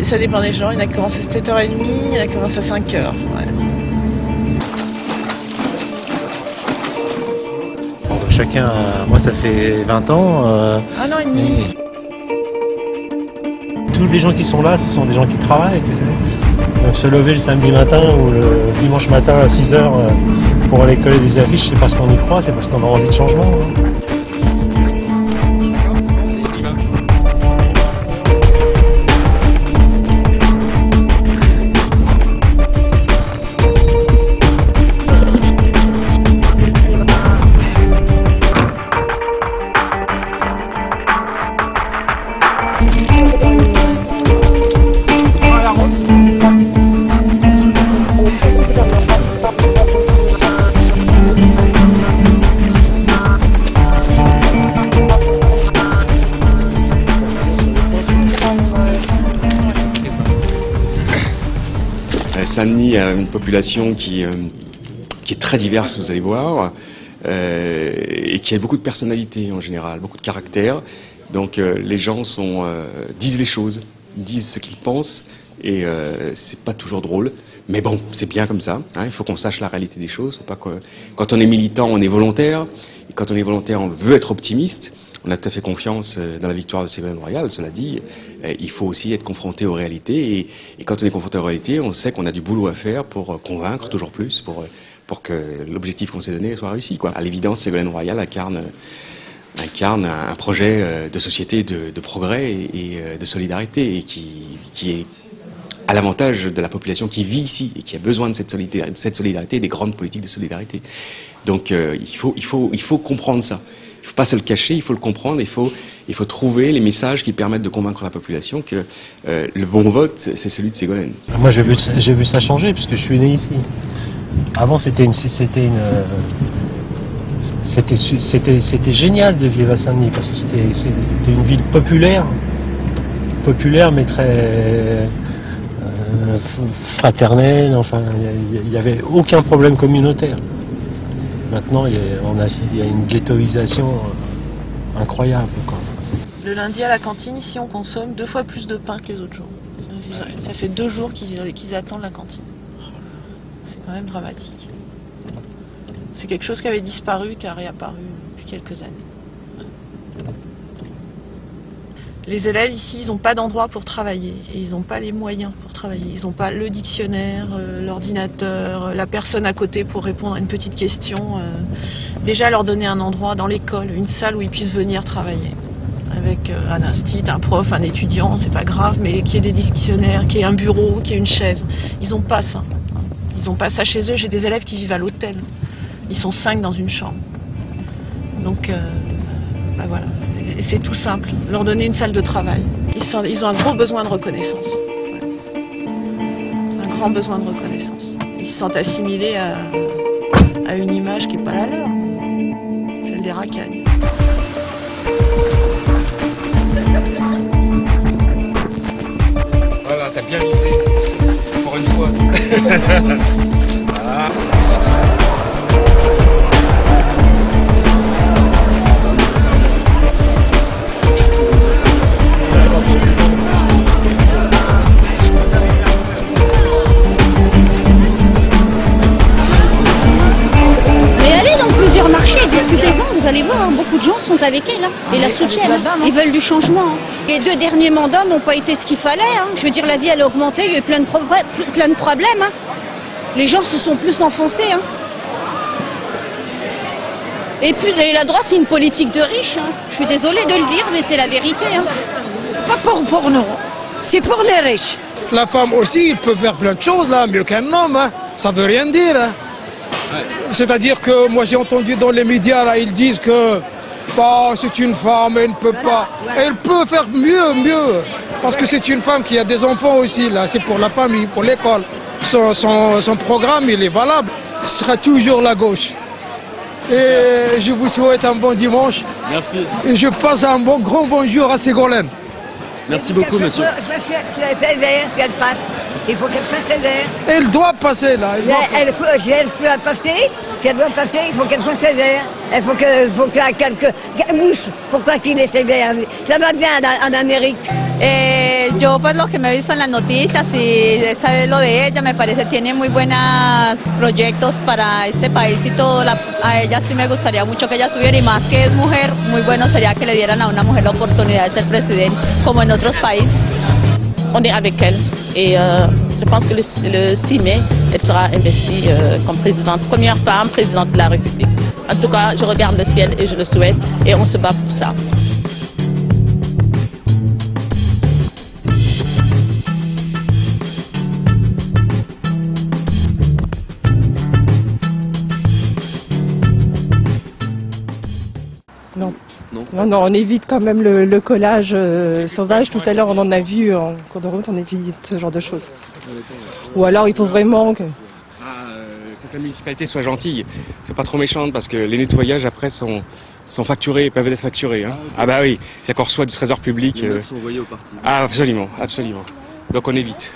Ça dépend des gens, il y en a qui commencent à 7h30, il y en a qui commencent à 5h. Ouais. Chacun, moi ça fait 20 ans. Un an et demi. Tous les gens qui sont là, ce sont des gens qui travaillent, tu sais. Donc se lever le samedi matin ou le dimanche matin à 6h pour aller coller des affiches, c'est parce qu'on y croit, c'est parce qu'on a envie de changement. Hein. Saint-Denis a une population qui est très diverse, vous allez voir, et qui a beaucoup de personnalité en général, beaucoup de caractère. Donc les gens disent les choses, disent ce qu'ils pensent, et c'est pas toujours drôle. Mais bon, c'est bien comme ça, hein, il faut qu'on sache la réalité des choses. Faut pas que, quand on est militant, on est volontaire, et quand on est volontaire, on veut être optimiste. On a tout à fait confiance dans la victoire de Ségolène Royal. Cela dit, il faut aussi être confronté aux réalités. Et quand on est confronté aux réalités, on sait qu'on a du boulot à faire pour convaincre toujours plus, pour que l'objectif qu'on s'est donné soit réussi, quoi. À l'évidence, Ségolène Royal incarne un projet de société de progrès et de solidarité, et qui est à l'avantage de la population qui vit ici et qui a besoin de cette solidarité et des grandes politiques de solidarité. Donc il faut comprendre ça. Il ne faut pas se le cacher, il faut le comprendre, il faut trouver les messages qui permettent de convaincre la population que le bon vote, c'est celui de Ségolène. Moi, j'ai vu ça changer, puisque je suis né ici. Avant, c'était génial de vivre à Saint-Denis, parce que c'était une ville populaire mais très fraternelle. Enfin, il n'y avait aucun problème communautaire. Maintenant, il y a une ghettoisation incroyable, quoi. Le lundi à la cantine, ici, on consomme 2 fois plus de pain que les autres jours. Ça fait 2 jours qu'ils attendent la cantine. C'est quand même dramatique. C'est quelque chose qui avait disparu, qui a réapparu depuis quelques années. Les élèves ici, ils n'ont pas d'endroit pour travailler et ils n'ont pas les moyens pour travailler. Ils n'ont pas le dictionnaire, l'ordinateur, la personne à côté pour répondre à une petite question. Déjà leur donner un endroit dans l'école, une salle où ils puissent venir travailler. Avec un institut, un prof, un étudiant, c'est pas grave, mais qu'il y ait des dictionnaires, qu'il y ait un bureau, qu'il y ait une chaise. Ils n'ont pas ça. Ils n'ont pas ça chez eux. J'ai des élèves qui vivent à l'hôtel. Ils sont 5 dans une chambre. Donc, bah voilà. C'est tout simple, leur donner une salle de travail. Ils ont un gros besoin de reconnaissance. Un grand besoin de reconnaissance. Ils se sentent assimilés à une image qui n'est pas la leur, celle des racailles. Voilà, t'as bien visé, pour une fois. Voilà. Vous allez voir, hein, beaucoup de gens sont avec elle et la soutiennent. Ils veulent du changement. Les 2 derniers mandats n'ont pas été ce qu'il fallait. Hein. Je veux dire, la vie elle a augmenté, il y a eu plein de problèmes. Hein. Les gens se sont plus enfoncés. Hein. Et puis la droite, c'est une politique de riches. Hein. Je suis désolée de le dire, mais c'est la vérité. Hein. C'est pas pour nous, c'est pour les riches. La femme aussi, il peut faire plein de choses, là, mieux qu'un homme. Hein. Ça veut rien dire. Hein. C'est-à-dire que moi j'ai entendu dans les médias, là, ils disent que bah, c'est une femme, elle ne peut pas. Elle peut faire mieux. Parce que c'est une femme qui a des enfants aussi, là, c'est pour la famille, pour l'école. Son programme, il est valable. Ce sera toujours la gauche. Et je vous souhaite un bon dimanche. Merci. Et je passe un grand bonjour à Ségolène. Merci beaucoup, monsieur. Il faut qu'elle fasse sévère. Elle doit passer là. Elle doit passer. Si elle doit passer, il faut qu'elle soit sévère. Il faut que ça quelques bouche. Pourquoi qu'il est sévère? Ça va bien en Amérique. Yo pues lo que me he visto en las noticias y saber lo de ella, me parece tiene muy buenos proyectos para este país y todo. A ella sí me gustaría mucho que ella subiera y más que es mujer, muy bueno sería que le dieran a una mujer la oportunidad de ser presidente como en otros países. On est avec elle et je pense que le 6 mai, elle sera investie comme présidente, première femme présidente de la République. En tout cas, je regarde le ciel et je le souhaite et on se bat pour ça. Non, on évite quand même le collage sauvage. Tout à l'heure, on en a vu en cours de route, on évite ce genre de choses. Ou alors, il faut vraiment que... que la municipalité soit gentille. C'est pas trop méchante parce que les nettoyages après sont facturés, peuvent être facturés. Hein. Ah bah oui, c'est qu'on reçoit du trésor public. Les notes sont envoyées au parti. Ah absolument, absolument. Donc on évite.